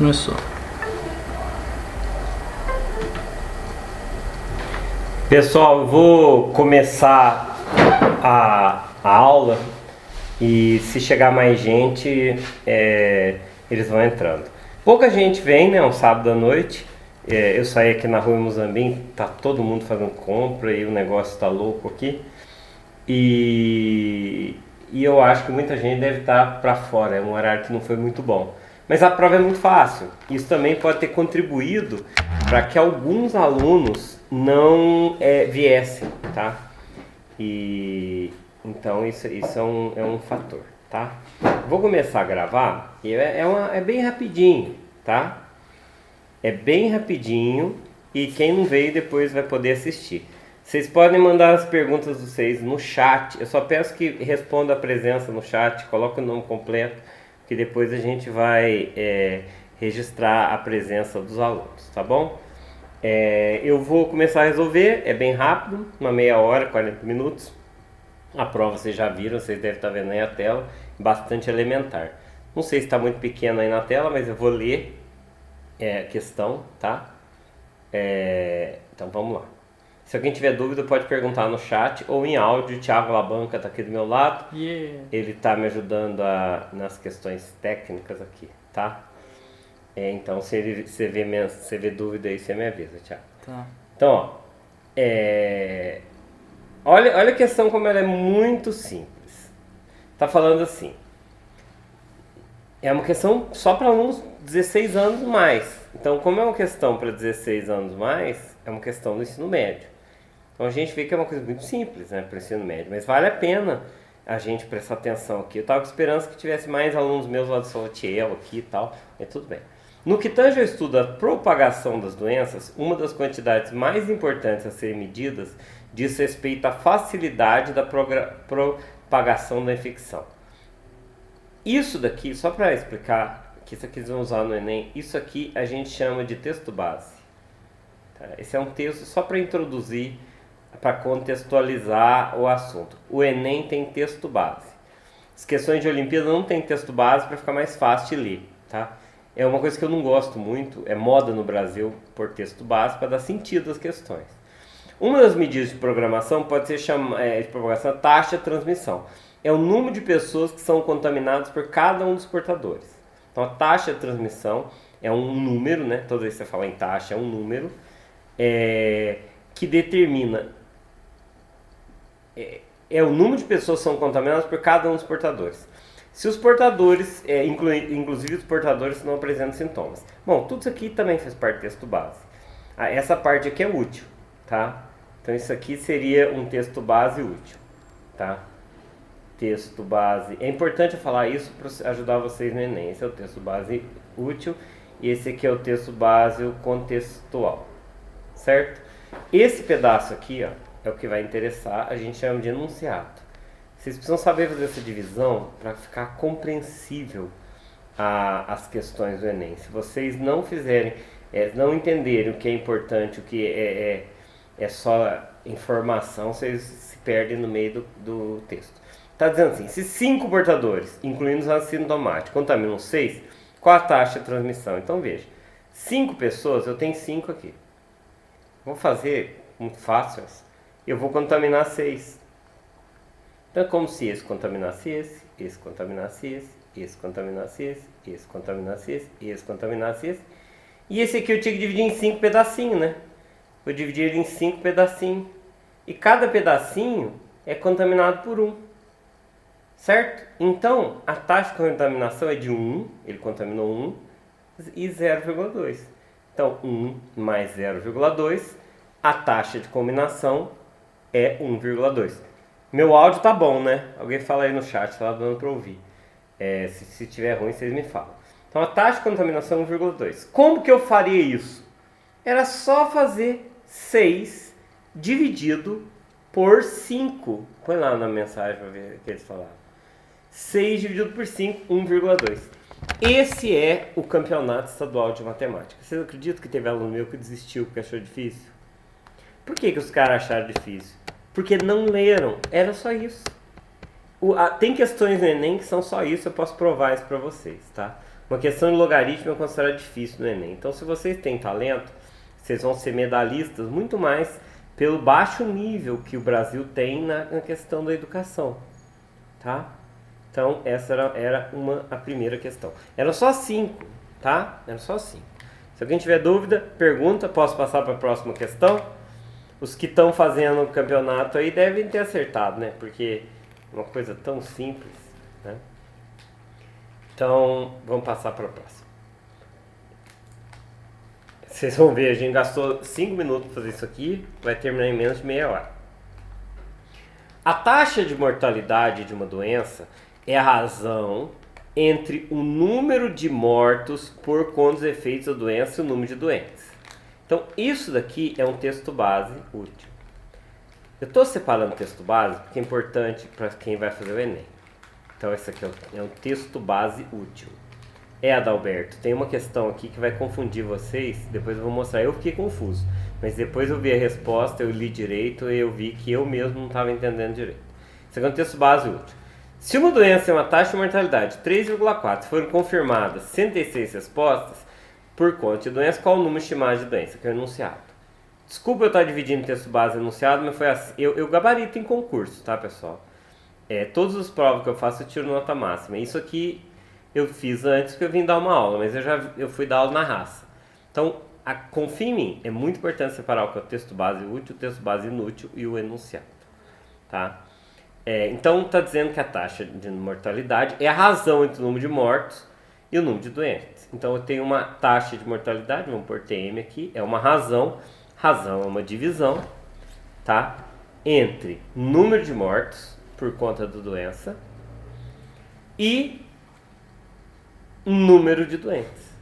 Começou. Pessoal, eu vou começar a aula e se chegar mais gente, eles vão entrando. Pouca gente vem, né? Um sábado à noite. Eu saí aqui na rua em Muzambinho, tá todo mundo fazendo compra e o negócio tá louco aqui. E eu acho que muita gente deve estar para fora, é um horário que não foi muito bom. Mas a prova é muito fácil. Isso também pode ter contribuído para que alguns alunos não viessem, tá? E então isso é um fator, tá? Vou começar a gravar e é bem rapidinho, tá? É bem rapidinho e quem não veio depois vai poder assistir. Vocês podem mandar as perguntas de vocês no chat. Eu só peço que responda a presença no chat, coloque o nome completo, que depois a gente vai registrar a presença dos alunos, tá bom? Eu vou começar a resolver, é bem rápido, uma meia hora, 40 minutos. A prova vocês já viram, vocês devem estar vendo aí a tela, bastante elementar. Não sei se está muito pequeno aí na tela, mas eu vou ler a questão, tá? Então vamos lá. Se alguém tiver dúvida pode perguntar no chat ou em áudio. O Thiago Labanca está aqui do meu lado. Ele está me ajudando nas questões técnicas aqui, tá? Então se você vê dúvida aí, você me avisa, Thiago. Tá. Então, ó, olha a questão como ela é muito simples. Tá falando assim. É uma questão só para alunos 16 anos mais. Então, como é uma questão para 16 anos mais, é uma questão do ensino médio. Então a gente vê que é uma coisa muito simples, né, para o ensino médio, mas vale a pena a gente prestar atenção aqui. Eu estava com esperança que tivesse mais alunos meus lá do Salatiel aqui e tal, mas tudo bem. No que tange ao estudo da propagação das doenças, uma das quantidades mais importantes a serem medidas diz respeito à facilidade da propagação da infecção. Isso daqui, só para explicar, que isso aqui eles vão usar no Enem, isso aqui a gente chama de texto base. Tá? Esse é um texto só para introduzir, para contextualizar o assunto. O Enem tem texto base. As questões de Olimpíada não tem texto base para ficar mais fácil de ler, tá? É uma coisa que eu não gosto muito, é moda no Brasil por texto base para dar sentido às questões. Uma das medidas de programação pode ser de propagação taxa de transmissão. É o número de pessoas que são contaminadas por cada um dos portadores. Então a taxa de transmissão é um número, né? Toda vez que você fala em taxa é um número que determina o número de pessoas que são contaminadas por cada um dos portadores. Se os portadores, inclusive os portadores não apresentam sintomas. Bom, tudo isso aqui também faz parte do texto base. Essa parte aqui é útil, tá? Então isso aqui seria um texto base útil, tá? Texto base. É importante eu falar isso para ajudar vocês no Enem. Esse é o texto base útil e esse aqui é o texto base contextual, certo? Esse pedaço aqui, ó, é o que vai interessar, a gente chama de enunciado. Vocês precisam saber fazer essa divisão para ficar compreensível as questões do Enem. Se vocês não fizerem, não entenderem o que é importante, o que é só informação, vocês se perdem no meio do texto. Está dizendo assim, se 5 portadores, incluindo os assintomáticos, contaminam 6, qual a taxa de transmissão? Então veja, 5 pessoas, eu tenho 5 aqui. Vou fazer muito fácil, eu vou contaminar 6. Então é como se esse contaminasse esse contaminasse esse contaminasse esse contaminasse esse contaminasse esse. E esse aqui eu tinha que dividir em 5 pedacinhos, né? Vou dividir ele em 5 pedacinhos. E cada pedacinho é contaminado por 1. Certo? Então, a taxa de contaminação é de 1, ele contaminou 1, e 0,2. Então, 1 mais 0,2, a taxa de combinação é 1,2. Meu áudio tá bom, né? Alguém fala aí no chat, tá dando para ouvir. Se tiver ruim, vocês me falam. Então, a taxa de contaminação é 1,2. Como que eu faria isso? Era só fazer 6 dividido por 5. Põe lá na mensagem para ver o que eles falaram. 6 dividido por 5, 1,2. Esse é o campeonato estadual de matemática. Vocês acreditam que teve aluno meu que desistiu porque achou difícil? Por que os caras acharam difícil? Porque não leram. Era só isso. Tem questões no Enem que são só isso, eu posso provar isso para vocês, tá? Uma questão de logaritmo é considerada difícil no Enem. Então, se vocês têm talento, vocês vão ser medalhistas muito mais pelo baixo nível que o Brasil tem na questão da educação, tá? Então, essa era a primeira questão. Eram só 5, tá? Eram só 5. Se alguém tiver dúvida, pergunta, posso passar para a próxima questão? Os que estão fazendo o campeonato aí devem ter acertado, né? Porque é uma coisa tão simples, né? Então, vamos passar para a próxima. Vocês vão ver, a gente gastou 5 minutos para fazer isso aqui, vai terminar em menos de meia hora. A taxa de mortalidade de uma doença é a razão entre o número de mortos por conta dos efeitos da doença e o número de doentes. Então, isso daqui é um texto base útil. Eu estou separando texto base porque é importante para quem vai fazer o Enem. Então, esse aqui é um texto base útil. Adalberto, tem uma questão aqui que vai confundir vocês, depois eu vou mostrar. Eu fiquei confuso, mas depois eu vi a resposta, eu li direito e eu vi que eu mesmo não estava entendendo direito. Isso aqui é um texto base útil. Se uma doença tem uma taxa de mortalidade de 3,4, foram confirmadas 106 respostas por conta de doença, qual o número estimado de doença? Que é o enunciado. Desculpa eu estar dividindo texto base e enunciado, mas foi assim. Eu gabarito em concurso, tá, pessoal? Todas as provas que eu faço eu tiro nota máxima. Isso aqui eu fiz antes que eu vim dar uma aula, mas eu fui dar aula na raça. Então, confia em mim, é muito importante separar o que é o texto base útil, o texto base inútil e o enunciado, tá? Então, está dizendo que a taxa de mortalidade é a razão entre o número de mortos e o número de doentes. Então, eu tenho uma taxa de mortalidade, vamos pôr TM aqui, é uma razão é uma divisão, tá? Entre número de mortos por conta da doença e número de doentes.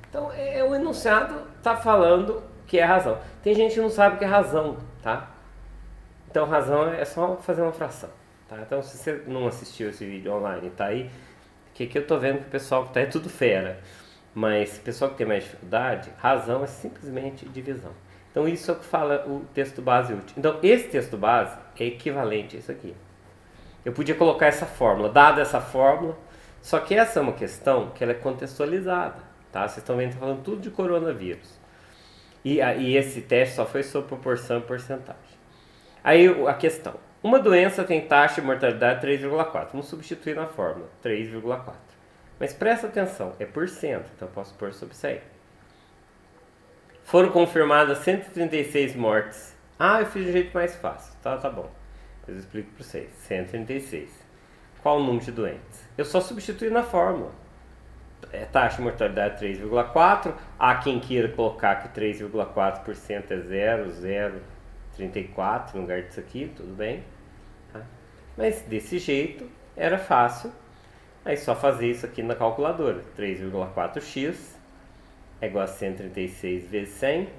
Então, o enunciado está falando que é razão. Tem gente que não sabe o que é razão, tá? Então, razão é só fazer uma fração, tá? Então, se você não assistiu esse vídeo online, tá aí, que eu tô vendo que o pessoal que tá é tudo fera. Mas o pessoal que tem mais dificuldade, razão é simplesmente divisão. Então, isso é o que fala o texto base útil. Então, esse texto base é equivalente a isso aqui. Eu podia colocar essa fórmula, dada essa fórmula, só que essa é uma questão que ela é contextualizada, tá? Vocês estão vendo, falando tudo de coronavírus. E esse teste só foi sobre proporção e porcentagem. Aí a questão. Uma doença tem taxa de mortalidade 3,4. Vamos substituir na fórmula, 3,4. Mas presta atenção, é por cento, então eu posso pôr sobre isso aí. Foram confirmadas 136 mortes. Eu fiz de jeito mais fácil, tá bom. Depois eu explico para vocês. 136. Qual o número de doentes? Eu só substituí na fórmula. Taxa de mortalidade 3,4. Há quem queira colocar que 3,4% é 0,034 no lugar disso aqui, tudo bem. Tá? Mas desse jeito era fácil. Aí só fazer isso aqui na calculadora. 3,4x é igual a 136 vezes 100.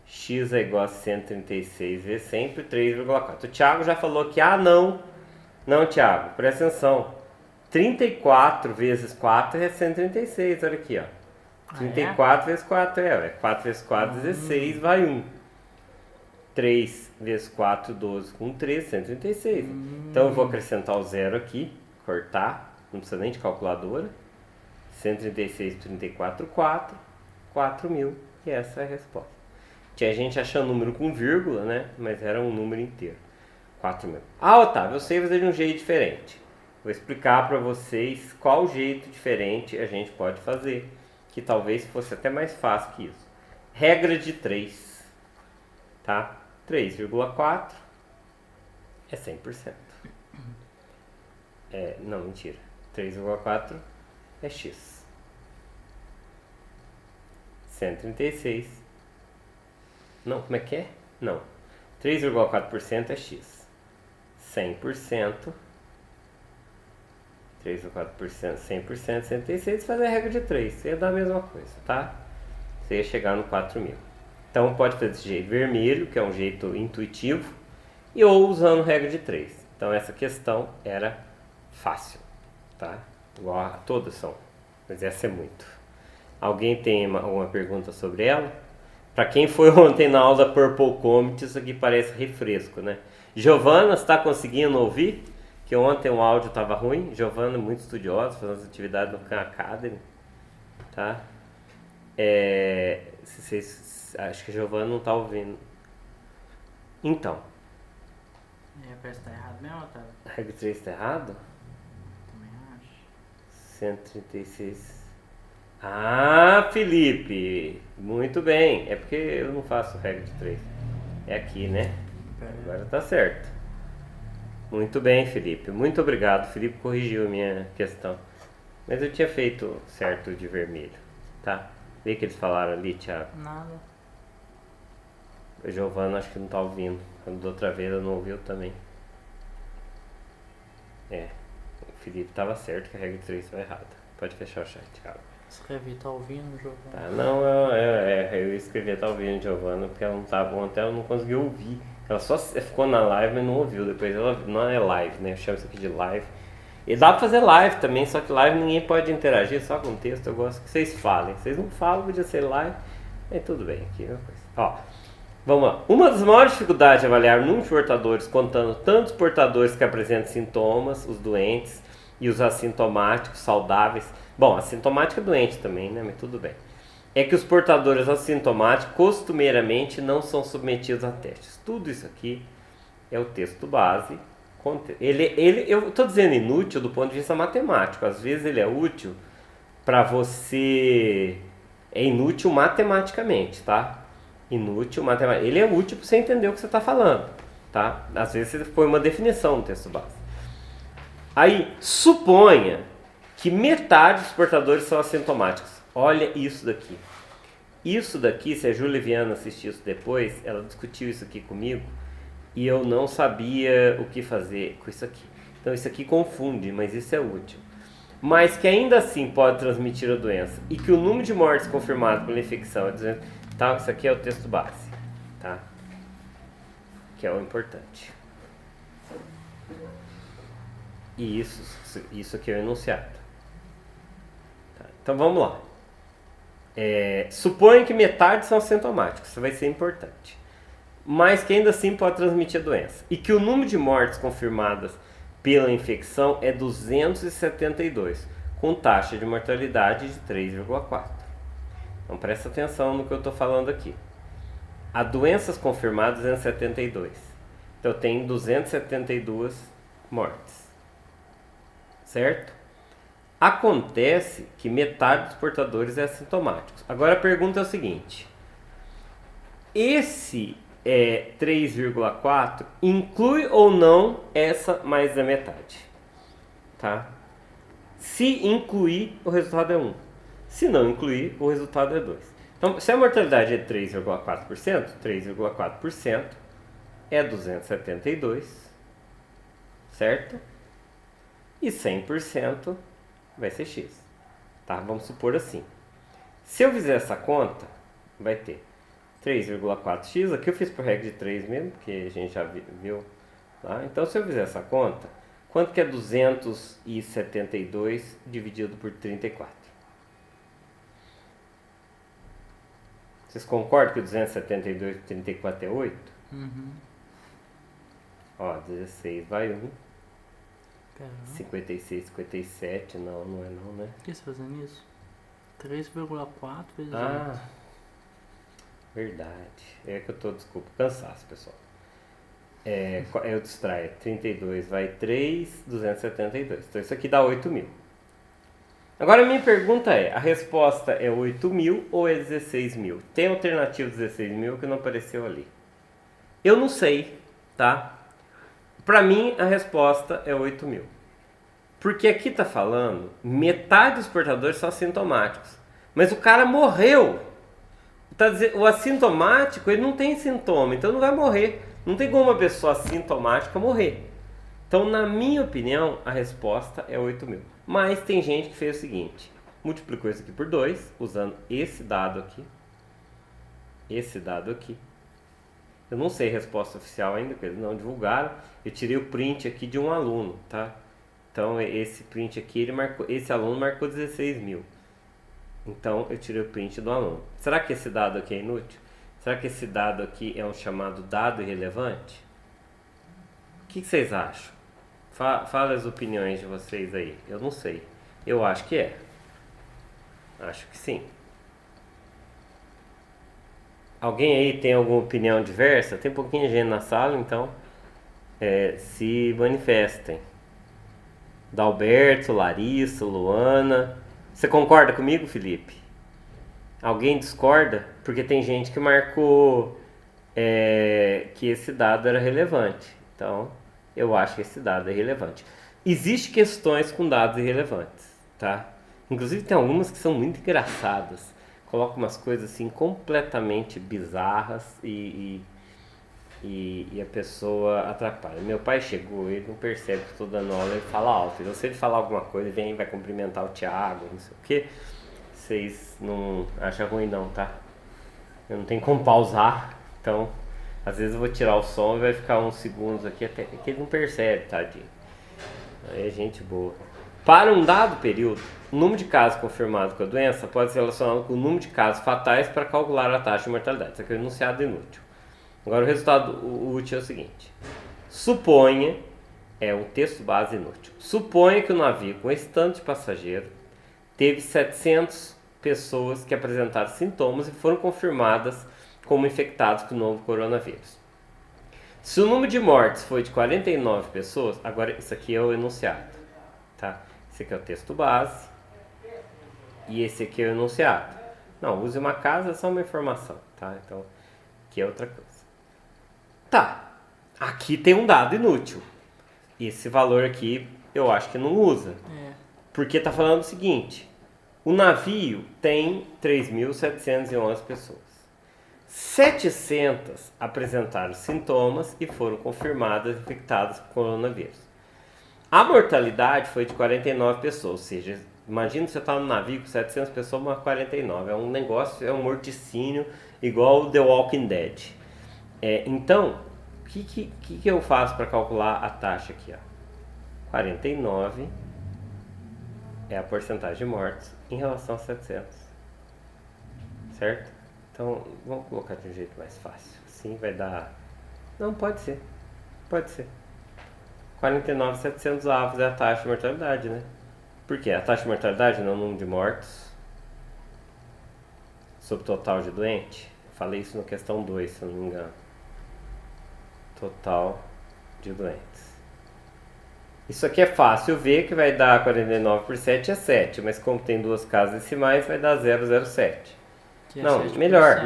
X é igual a 136 vezes 100 por 3,4. O Thiago já falou que, não, Thiago, presta atenção. 34 vezes 4 é 136, olha aqui, ó. 34 vezes 4 4 vezes 4, 16, vai 1. 3 vezes 4, 12, com 3, 136. Então eu vou acrescentar o zero aqui, cortar, não precisa nem de calculadora. 136 por 34, 4.000, e essa é a resposta. Tinha gente achando número com vírgula, né? Mas era um número inteiro. 4.000. Otávio, eu sei fazer de um jeito diferente. Vou explicar para vocês qual jeito diferente a gente pode fazer, que talvez fosse até mais fácil que isso. Regra de 3, tá? 3,4 é 100%. Não, mentira. 3,4 é x. 136. Não, como é que é? Não. 3,4% é x. 100%. 3,4%, 100%, 106, fazer a regra de 3. Você ia dar a mesma coisa, tá? Você ia chegar no 4.000. Então pode fazer desse jeito vermelho, que é um jeito intuitivo, ou usando regra de 3. Então essa questão era fácil, tá? Igual a todas são, mas essa é muito. Alguém tem alguma pergunta sobre ela? Para quem foi ontem na aula da Purple Comet, isso aqui parece refresco, né? Giovana, está conseguindo ouvir? Que ontem o áudio estava ruim. Giovana, muito estudiosa, fazendo as atividades no Khan Academy. tá? Se vocês, acho que a Giovana não tá ouvindo. Então, Parece que tá errado mesmo, Otávio? a regra 3 tá errado? Também acho. 136. Ah, Felipe! Muito bem. É porque eu não faço regra de 3. É aqui, né? Agora tá certo. Muito bem, Felipe. Muito obrigado. Felipe corrigiu a minha questão. Mas eu tinha feito certo de vermelho, tá? Vê que eles falaram ali, Thiago. Nada. O Giovano acho que não tá ouvindo. Quando da outra vez eu não ouviu também. O Felipe tava certo que a regra de 3 estava errada. Pode fechar o chat, Thiago. Escrevi, tá ouvindo, Giovana? Tá, não, eu escrevi tá ouvindo Giovana porque ela não tava ontem, ela não conseguiu ouvir. Ela só ficou na live, mas não ouviu. Depois ela não é live, né? Eu chamo isso aqui de live. E dá pra fazer live também, só que live ninguém pode interagir, só com texto. Eu gosto que vocês falem. Vocês não falam, podia ser live. Mas tudo bem, aqui é uma coisa. Ó, vamos lá. Uma das maiores dificuldades de avaliar o número de portadores, contando tanto os portadores que apresentam sintomas, os doentes, e os assintomáticos, saudáveis. Bom, assintomático é doente também, né? Mas tudo bem. É que os portadores assintomáticos costumeiramente não são submetidos a testes. Tudo isso aqui é o texto base. Eu estou dizendo inútil do ponto de vista matemático. Às vezes ele é útil para você. É inútil matematicamente, tá? Inútil matematicamente. Ele é útil para você entender o que você está falando, tá? Às vezes você põe uma definição no texto base. Aí, suponha que metade dos portadores são assintomáticos. Olha isso daqui. Isso daqui, se a Júlia Viana assistir isso depois, ela discutiu isso aqui comigo e eu não sabia o que fazer com isso aqui. Então isso aqui confunde, mas isso é útil. Mas que ainda assim pode transmitir a doença e que o número de mortes confirmadas pela infecção é 200. Tá, isso aqui é o texto base, tá? Que é o importante. E isso aqui é o enunciado. Tá, então vamos lá. Suponha que metade são assintomáticos, isso vai ser importante. Mas que ainda assim pode transmitir a doença. E que o número de mortes confirmadas pela infecção é 272, com taxa de mortalidade de 3,4. Então presta atenção no que eu estou falando aqui. A doenças confirmadas 272. Então eu tenho 272 mortes. Certo? Acontece que metade dos portadores é assintomáticos. Agora a pergunta é o seguinte: esse 3,4 inclui ou não essa mais da metade? Tá? Se incluir, o resultado é 1. Se não incluir, o resultado é 2. Então, se a mortalidade é 3,4%, 3,4% é 272, certo? E 100% vai ser x. Tá? Vamos supor assim. Se eu fizer essa conta, vai ter 3,4x. Aqui eu fiz por regra de 3 mesmo, porque a gente já viu lá. Então, se eu fizer essa conta, quanto que é 272 dividido por 34? Vocês concordam que 272 por 34 é 8? Uhum. Ó, 16 vai 1. Caramba. 56, 57, não é não, né? Por que você fazendo isso? 3,4 vezes 8. Ah, verdade. É que eu tô, desculpa, cansaço, pessoal. Eu distraio. 32 vai 3, 272. Então isso aqui dá 8.000. Agora a minha pergunta é, a resposta é 8.000 ou é 16.000? Tem alternativa 16.000 que não apareceu ali. Eu não sei, tá? Pra mim a resposta é 8.000. Porque aqui tá falando, metade dos portadores são assintomáticos. Mas o cara morreu. Tá dizendo, o assintomático, ele não tem sintoma, então não vai morrer. Não tem como uma pessoa assintomática morrer. Então, na minha opinião, a resposta é 8.000. Mas tem gente que fez o seguinte, multiplicou isso aqui por 2, usando esse dado aqui. Esse dado aqui. Eu não sei a resposta oficial ainda, porque eles não divulgaram. Eu tirei o print aqui de um aluno, tá? Então, esse print aqui, esse aluno marcou 16.000. Então, eu tirei o print do aluno. Será que esse dado aqui é inútil? Será que esse dado aqui é um chamado dado irrelevante? O que vocês acham? Fala as opiniões de vocês aí. Eu não sei. Eu acho que é. Acho que sim. Alguém aí tem alguma opinião diversa? Tem pouquinho de gente na sala, então se manifestem. Dalberto, Larissa, Luana. Você concorda comigo, Felipe? Alguém discorda? Porque tem gente que marcou que esse dado era relevante. Então, eu acho que esse dado é relevante. Existem questões com dados irrelevantes, tá? Inclusive tem algumas que são muito engraçadas. Coloca umas coisas assim completamente bizarras e a pessoa atrapalha. Meu pai chegou, ele não percebe que estou dando aula, ele fala alto. Então se ele falar alguma coisa, ele vem e vai cumprimentar o Thiago, não sei o que. Vocês não acham ruim não, tá? Eu não tenho como pausar, então às vezes eu vou tirar o som e vai ficar uns segundos aqui até que ele não percebe, tadinho. Aí é gente boa. Para um dado período, o número de casos confirmados com a doença pode ser relacionado com o número de casos fatais para calcular a taxa de mortalidade. Isso aqui é um enunciado inútil. Agora o resultado útil é o seguinte. Suponha, o texto base inútil. Suponha que o navio com esse tanto de passageiro teve 700 pessoas que apresentaram sintomas e foram confirmadas como infectados com o novo coronavírus. Se o número de mortes foi de 49 pessoas, agora isso aqui é o enunciado, tá? Esse aqui é o texto base e esse aqui é o enunciado. Não, use uma casa, é só uma informação, tá? Então, aqui é outra coisa. Tá, aqui tem um dado inútil. Esse valor aqui eu acho que não usa. Porque tá falando o seguinte, o navio tem 3.711 pessoas. 700 apresentaram sintomas e foram confirmadas infectadas por coronavírus. A mortalidade foi de 49 pessoas, ou seja, imagina você estar no navio com 700 pessoas, mas 49. É um negócio, é um morticínio igual o The Walking Dead. Então, o que eu faço para calcular a taxa aqui? Ó? 49 é a porcentagem de mortes em relação a 700. Certo? Então, vamos colocar de um jeito mais fácil. Assim vai dar... Não, pode ser. Pode ser. 49.700 avos é a taxa de mortalidade, né? Por quê? A taxa de mortalidade não é o número de mortos sobre o total de doentes. Eu falei isso na questão 2, se eu não me engano. Total de doentes. Isso aqui é fácil ver que vai dar 49 por 7 é 7, mas como tem duas casas decimais, vai dar 0,07. Não, melhor.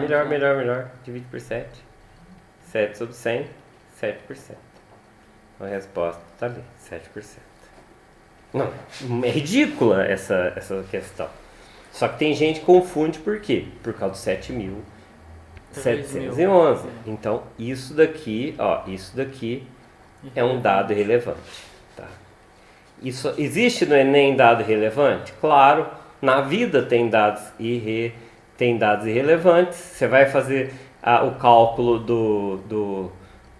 Divide por 7. 7 sobre 100, 7%. A resposta está ali, 7%. Não, é ridícula essa questão. Só que tem gente que confunde por quê? Por causa dos 7.711. Então, isso daqui é um dado irrelevante. Tá? Isso existe no Enem dado irrelevante? Claro, na vida tem dados irrelevantes. Você vai fazer o cálculo do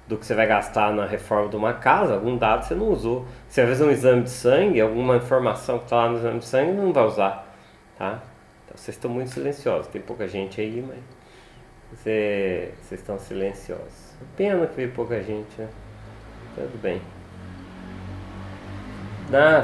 que você vai gastar na reforma de uma casa, algum dado você não usou. Você vai fazer um exame de sangue, alguma informação que está lá no exame de sangue, não vai usar. Tá? Então, vocês estão muito silenciosos. Tem pouca gente aí, mas vocês estão silenciosos. Pena que veio pouca gente, né? Tudo bem.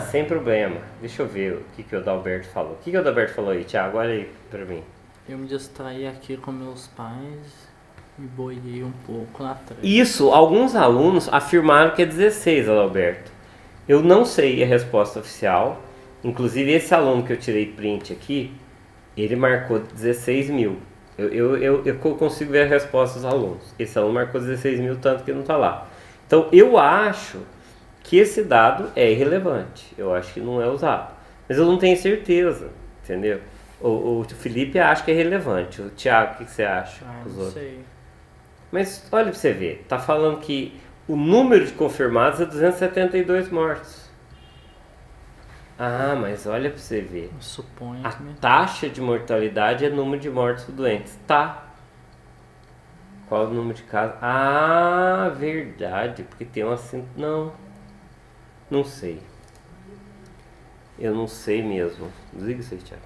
Sem problema. Deixa eu ver o que o Adalberto falou. O que o Adalberto falou aí, Thiago? Olha aí pra mim. Eu me distraí aqui com meus pais e boiei um pouco na trave. Isso, alguns alunos afirmaram que é 16, Adalberto. Eu não sei a resposta oficial. Inclusive, esse aluno que eu tirei print aqui, ele marcou 16 mil. Eu consigo ver a resposta dos alunos. Esse aluno marcou 16 mil, tanto que não está lá. Então, eu acho que esse dado é irrelevante. Eu acho que não é usado. Mas eu não tenho certeza, entendeu? O Felipe acha que é relevante. O Thiago, o que você acha? Não sei. Mas olha pra você ver. Tá falando que o número de confirmados é 272 mortos. Mas olha pra você ver. Suponho. A taxa de mortalidade é o número de mortos doentes. Tá. Qual é o número de casos? Verdade. Porque tem assim. Não sei. Eu não sei mesmo. Desliga isso aí, Thiago.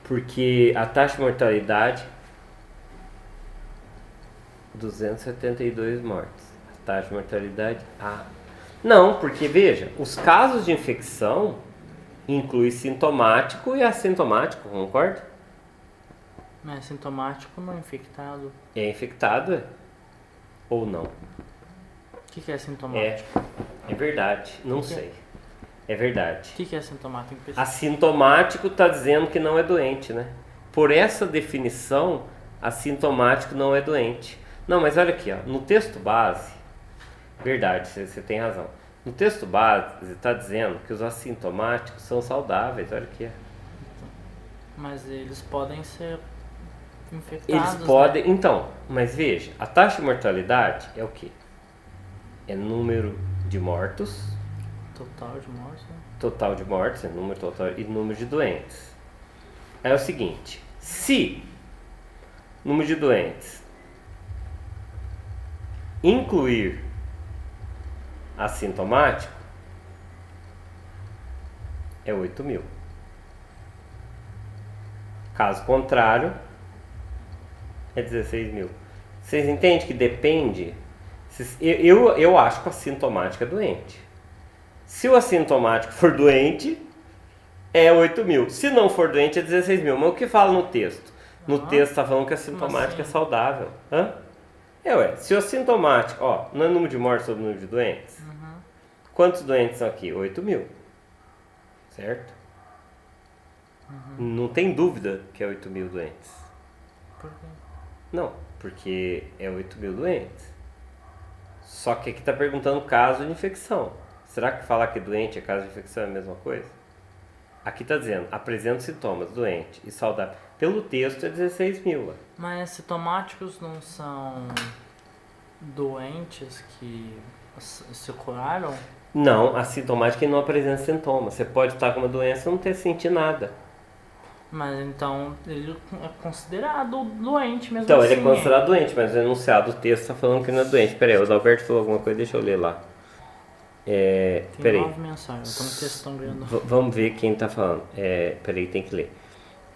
Porque a taxa de mortalidade 272 mortes. A taxa de mortalidade Não, porque veja, os casos de infecção inclui sintomático e assintomático, concorda? Mas sintomático não é infectado. É infectado, é? Ou não? O que é sintomático? É verdade, não sei. É verdade. O que é sintomático? Tem que pesquisar. Assintomático está dizendo que não é doente, né? Por essa definição, assintomático não é doente. Não, mas olha aqui, ó, no texto base, verdade, você tem razão. No texto base está dizendo que os assintomáticos são saudáveis, olha aqui. Mas eles podem ser infectados, Eles podem, né? então, mas veja, a taxa de mortalidade é o quê? É número de mortos, Total de morte, né? total de mortes, é número total e número de doentes. É o seguinte, se número de doentes incluir assintomático, é 8.000. Caso contrário, é 16.000. Vocês entendem que depende? Eu acho que o assintomático é doente. Se o assintomático for doente, é 8.000. Se não for doente, é 16.000. Mas o que fala no texto? No texto está falando que o assintomático é saudável. Hã? Se o assintomático, ó, não é número de mortes sobre número de doentes? Quantos doentes são aqui? 8.000. Certo? Não tem dúvida que é 8.000 doentes. Por quê? Não, porque é 8.000 doentes. Só que aqui está perguntando caso de infecção. Será que falar que doente é caso de infecção é a mesma coisa? Aqui está dizendo, apresenta sintomas, doente e saudável. Pelo texto é 16.000. Mas sintomáticos não são doentes que se curaram? Não, assintomático não apresenta sintomas. Você pode estar com uma doença e não ter sentido nada. Mas então ele é considerado doente mesmo Então, assim. ele é considerado doente, mas o enunciado do texto está falando que não é doente. Peraí, o Adalberto falou alguma coisa, deixa eu ler lá. Tem Peraí. 9 mensagens, então um textão grande. Vamos ver quem está falando. Peraí, tem que ler.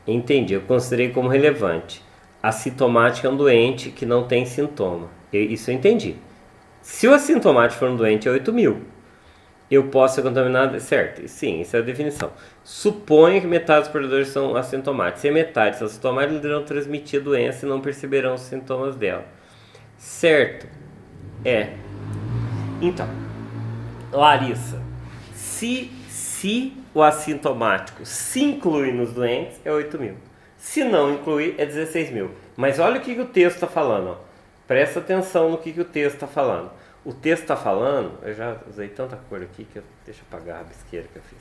Entendi, eu considerei como relevante. Assintomático é um doente que não tem sintoma. Isso eu entendi. Se o assintomático for um doente, é 8.000. Eu posso ser contaminado, certo? Sim, isso é a definição. Suponha que metade dos portadores são assintomáticos. Se metade são assintomáticos, eles irão transmitir a doença e não perceberão os sintomas dela. Certo? Então, Larissa, se o assintomático se inclui nos doentes, é 8.000. Se não incluir, é 16.000. Mas olha o que o texto está falando. Ó. Presta atenção no que o texto está falando. O texto está falando, eu já usei tanta cor aqui que deixa eu apagar a rabisqueira que eu fiz.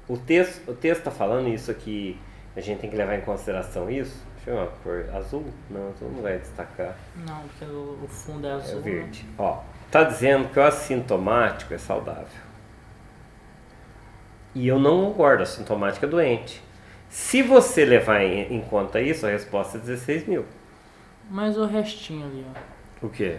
O texto está falando isso aqui, a gente tem que levar em consideração isso. Deixa eu ver uma cor azul? Não, azul não vai destacar. Não, porque o fundo é azul. É verde. Né? Ó, tá dizendo que o assintomático é saudável. E eu não concordo, assintomático é doente. Se você levar em conta isso, a resposta é 16.000. Mas o restinho ali, ó. O quê?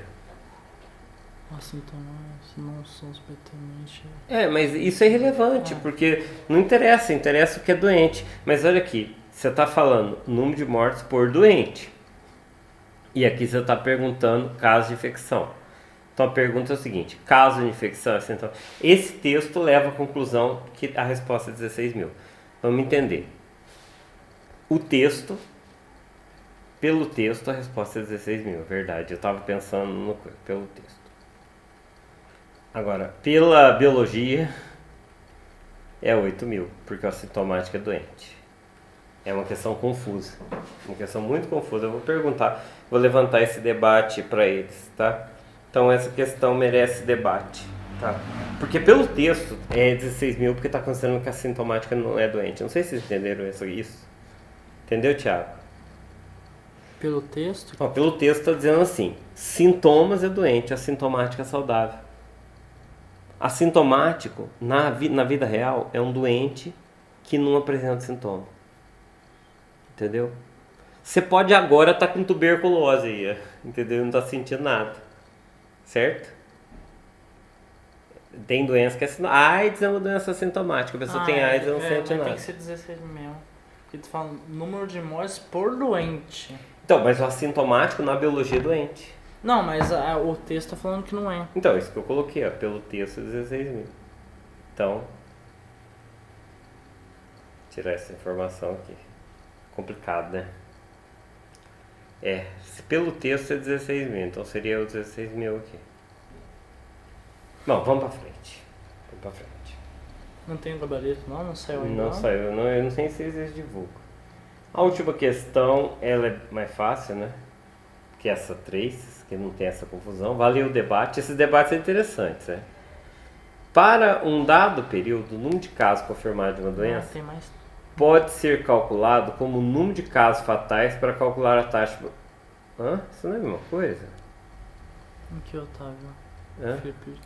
Assintomáticos não são subitamente. Mas isso é irrelevante, porque não interessa, interessa o que é doente. Mas olha aqui, você está falando número de mortes por doente. E aqui você está perguntando caso de infecção. Então a pergunta é o seguinte, caso de infecção, então, esse texto leva à conclusão que a resposta é 16.000. Vamos entender. Pelo texto a resposta é 16.000, é verdade. Eu estava pensando pelo texto. Agora, pela biologia, é 8.000, porque o assintomático é doente. É uma questão confusa, uma questão muito confusa. Eu vou levantar esse debate para eles, tá? Então essa questão merece debate, tá? Porque pelo texto é 16.000, porque está considerando que a assintomática não é doente. Não sei se vocês entenderam isso. Entendeu, Thiago? Pelo texto? Ó, pelo texto está dizendo assim, sintomas é doente, assintomática é saudável. Assintomático, na vida real, é um doente que não apresenta sintoma. Entendeu? Você pode agora estar com tuberculose aí, entendeu? Não está sentindo nada. Certo? Tem doença que é assintomática. AIDS é uma doença assintomática. A pessoa tem AIDS e não sente nada. Tem que ser 16 mil. Porque tu fala número de mortes por doente. Então, mas o assintomático na biologia é doente. Não, mas o texto tá falando que não é. Então, isso que eu coloquei, ó, pelo texto 16.000. Então, tirar essa informação aqui. Complicado, né? Se pelo texto é 16 mil, então seria o 16 mil aqui. Bom, vamos pra frente. Não tem gabarito não? Não saiu ainda? Não saiu, eu não sei se eles divulgam. A última questão, ela é mais fácil, né? Que essa 3, que não tem essa confusão. Valeu o debate. Esses debates são interessantes, né? Para um dado período, o número de casos confirmados de uma doença tem mais... pode ser calculado como o número de casos fatais para calcular a taxa... Isso não é a mesma coisa? Em que, Otávio? Felipe,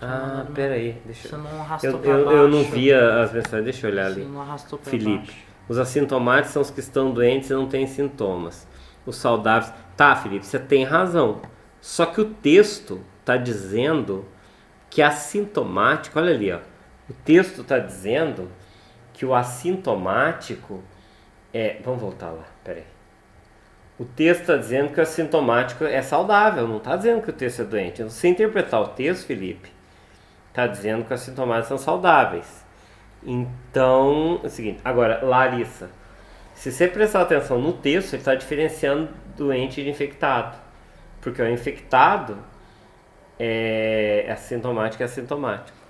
peraí. Deixa você não arrastou pra eu não baixo. via as mensagens. Deixa eu olhar ali. Você não arrastou pra Felipe, baixo. os assintomáticos são os que estão doentes e não têm sintomas. Os saudáveis... Tá, Felipe, você tem razão. Só que o texto está dizendo que assintomático... Olha ali, ó. O texto está dizendo que o assintomático vamos voltar lá, peraí. O texto está dizendo que o assintomático é saudável, não está dizendo que o texto é doente. Se você interpretar o texto, Felipe, está dizendo que os assintomáticos são saudáveis. Então, é o seguinte. Agora, Larissa, se você prestar atenção no texto, ele está diferenciando doente de infectado. Porque o infectado é assintomático.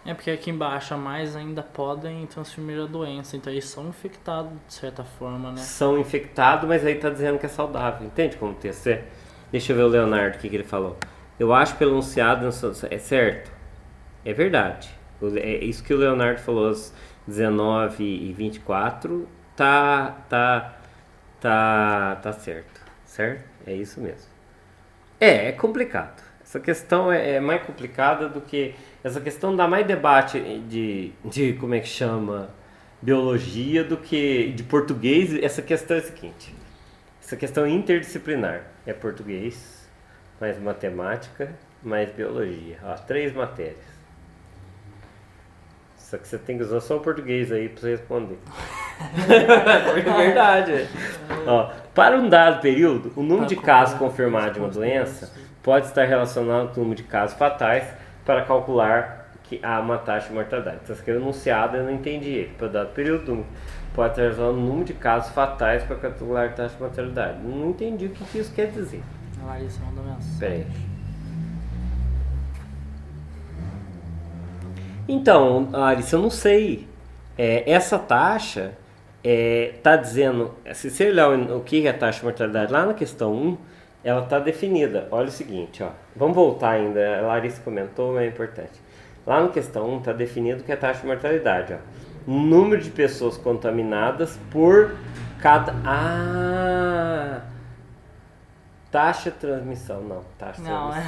É porque aqui embaixo a mais ainda podem transferir a doença, então eles são infectados de certa forma, né? São infectados, mas aí tá dizendo que é saudável. Entende como o texto é? Deixa eu ver o Leonardo, o que ele falou. Eu acho pelo enunciado, é certo. É verdade. É isso que o Leonardo falou, às 19 e 24, tá certo. Certo? É isso mesmo. É complicado. Essa questão é mais complicada do que... Essa questão dá mais debate de como é que chama, biologia do que de português. Essa questão é a seguinte. Essa questão é interdisciplinar. É português, mais matemática, mais biologia. 3 matérias. Só que você tem que usar só o português aí para você responder. É verdade. Para um dado período, o número de casos confirmados de uma doença pode estar relacionado com o número de casos fatais para calcular que há uma taxa de mortalidade. Então, esse aqui é enunciado, eu não entendi ele. Para o dado período, pode estar relacionado com o número de casos fatais para calcular a taxa de mortalidade. Não entendi o que isso quer dizer. A Larissa mandou mensagem. Peraí. Então, Larissa, eu não sei. Essa taxa está dizendo... Se você olhar o que é a taxa de mortalidade lá na questão 1, ela está definida. Olha o seguinte, vamos voltar ainda. A Larissa comentou, mas é importante. Lá na questão 1 está definido que é a taxa de mortalidade. Número de pessoas contaminadas por cada... Taxa de transmissão. Não, taxa de transmissão.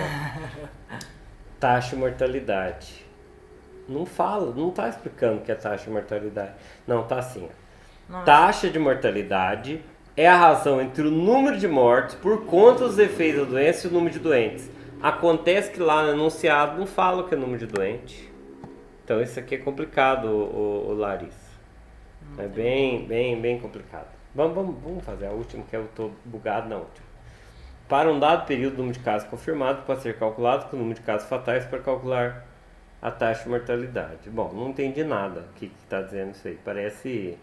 Taxa de mortalidade. Não fala, não está explicando o que é taxa de mortalidade. Não, tá assim. Taxa de mortalidade é a razão entre o número de mortes por conta dos efeitos da doença e o número de doentes. Acontece que lá no enunciado não fala o que é número de doente. Então isso aqui é complicado, o Larissa. É bem complicado. Vamos fazer a última, que eu estou bugado na última. Para um dado período, o número de casos confirmados pode ser calculado com o número de casos fatais para calcular a taxa de mortalidade. Bom, não entendi nada o que está dizendo isso aí. Parece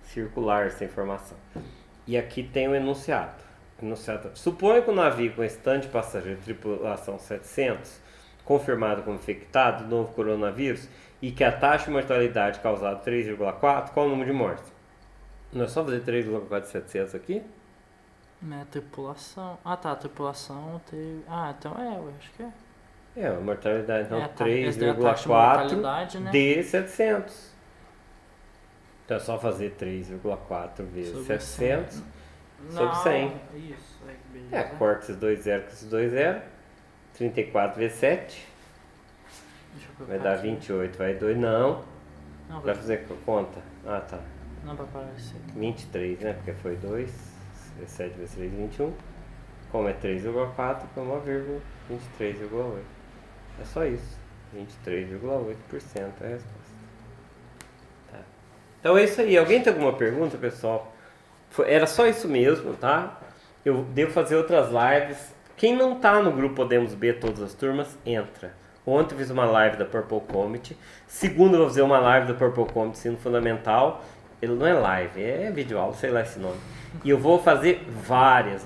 circular essa informação. E aqui tem o enunciado. Suponha que o navio com estante passageiro de tripulação 700, confirmado como infectado do novo coronavírus, e que a taxa de mortalidade causada 3,4, qual o número de mortes? Não é só fazer 3,4 de 700 aqui? A tripulação... a tripulação teve... então eu acho que é. A mortalidade, então, 3,4 né? de 700. Então é só fazer 3,4 vezes sobre 700 sobre 100. Isso, Corta esses 2 zeros com esses 2 zeros. 34 vezes 7. Vai dar 28, vai 2, não. Vai fazer conta. Tá. Não vai aparecer. 23, né? Porque foi 2. 7 vezes 3, 21. Como é 3,4, é uma vírgula 23,8. É só isso. 23,8% é a resposta. Tá. Então é isso aí. Alguém tem alguma pergunta, pessoal? Era só isso mesmo, tá? Eu devo fazer outras lives. Quem não tá no grupo Podemos B, todas as turmas, entra. Ontem eu fiz uma live da Purple Comet. Segunda eu vou fazer uma live da Purple Comet, ensino fundamental. Ele não é live, é videoaula, sei lá esse nome. E eu vou fazer várias.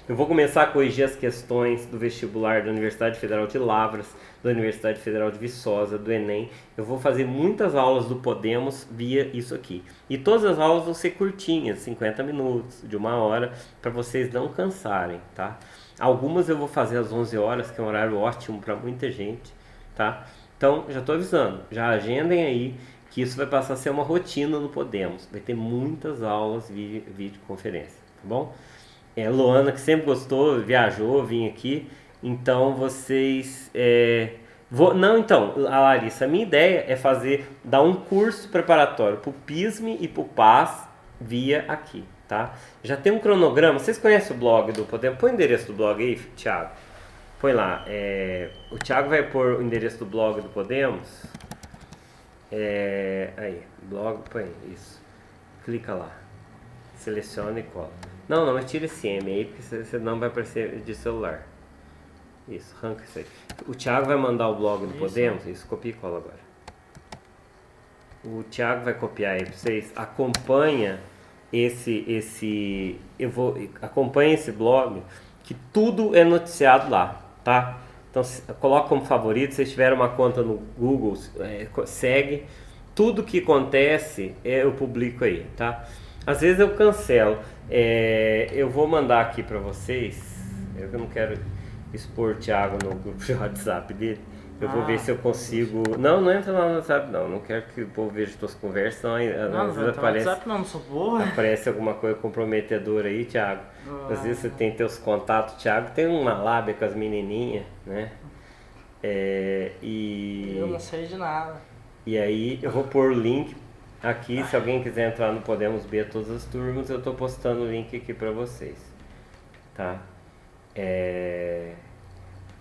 Eu vou começar a corrigir as questões do vestibular da Universidade Federal de Lavras, da Universidade Federal de Viçosa, do Enem. Eu vou fazer muitas aulas do Podemos via isso aqui. E todas as aulas vão ser curtinhas, 50 minutos, de 1 hora, para vocês não cansarem, tá? Algumas eu vou fazer às 11 horas, que é um horário ótimo para muita gente, tá? Então, já estou avisando, já agendem aí que isso vai passar a ser uma rotina no Podemos. Vai ter muitas aulas via videoconferência, tá bom? Luana, que sempre gostou, viajou, vim aqui. Então, vocês... Então, a Larissa, a minha ideia é dar um curso preparatório para o PISME e para o PAS via aqui, tá? Já tem um cronograma. Vocês conhecem o blog do Podemos? Põe o endereço do blog aí, Thiago. Põe lá. O Thiago vai pôr o endereço do blog do Podemos. Aí, blog, põe isso. Clica lá. Seleciona e cola. Não, mas tira esse M aí, porque senão vai aparecer de celular. Isso, arranca isso aí. O Thiago vai mandar o blog do Podemos. Isso, copia e cola agora. O Thiago vai copiar aí pra vocês. Acompanha acompanha esse blog, que tudo é noticiado lá, tá? Então, coloca como favorito. Se vocês tiverem uma conta no Google, segue. Tudo que acontece, eu publico aí, tá? Às vezes eu cancelo. Eu vou mandar aqui pra vocês. Eu não quero expor o Thiago no grupo de WhatsApp dele. Eu vou ver se eu consigo... Não entra lá no WhatsApp, não. Não quero que o povo veja as tuas conversas, senão às vezes aparece... WhatsApp não sou boa. Aparece alguma coisa comprometedora aí, Thiago. Às vezes você tem teus contatos, Thiago tem uma lábia com as menininhas, né? Eu não sei de nada. E aí eu vou pôr o link aqui, se alguém quiser entrar no Podemos ver todas as turmas, eu tô postando o link aqui pra vocês, tá?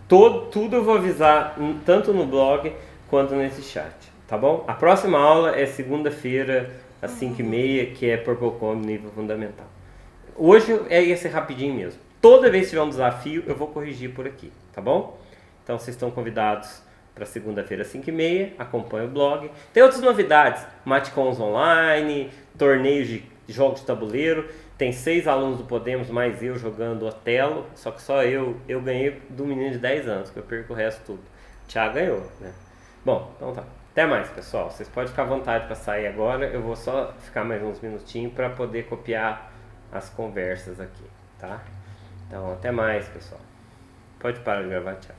Tudo eu vou avisar, tanto no blog quanto nesse chat, tá bom? A próxima aula é segunda-feira, às 5h30, que é Purple Combi nível fundamental. Hoje ia ser rapidinho mesmo. Toda vez que tiver um desafio, eu vou corrigir por aqui, tá bom? Então vocês estão convidados para segunda-feira às 5h30, acompanhe o blog. Tem outras novidades, Matcons online, torneios de jogos de tabuleiro. Tem 6 alunos do Podemos, mais eu jogando Otelo, só que só eu ganhei do menino de 10 anos, que eu perco o resto tudo. O Thiago ganhou, né? Bom, então tá. Até mais, pessoal. Vocês podem ficar à vontade para sair agora. Eu vou só ficar mais uns minutinhos para poder copiar as conversas aqui, tá? Então, até mais, pessoal. Pode parar de gravar, tchau.